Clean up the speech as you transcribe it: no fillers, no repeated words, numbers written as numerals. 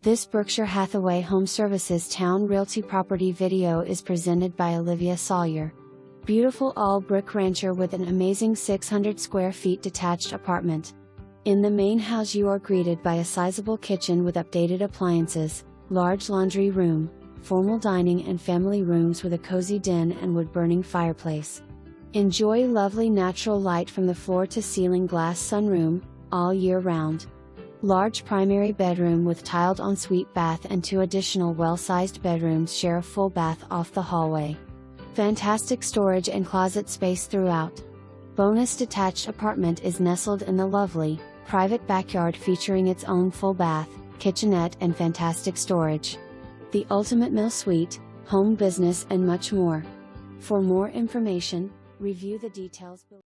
This Berkshire Hathaway HomeServices Towne Realty property video is presented by Olivia Sawyer. Beautiful all-brick rancher with an amazing 600 square feet detached apartment. In the main house you are greeted by a sizable kitchen with updated appliances, large laundry room, formal dining and family rooms with a cozy den and wood-burning fireplace. Enjoy lovely natural light from the floor to ceiling glass sunroom, all year round. Large primary bedroom with tiled ensuite bath and 2 additional well-sized bedrooms share a full bath off the hallway. Fantastic storage and closet space throughout. Bonus detached apartment is nestled in the lovely, private backyard featuring its own full bath, kitchenette and fantastic storage. The ultimate mill suite, home business and much more. For more information, review the details below.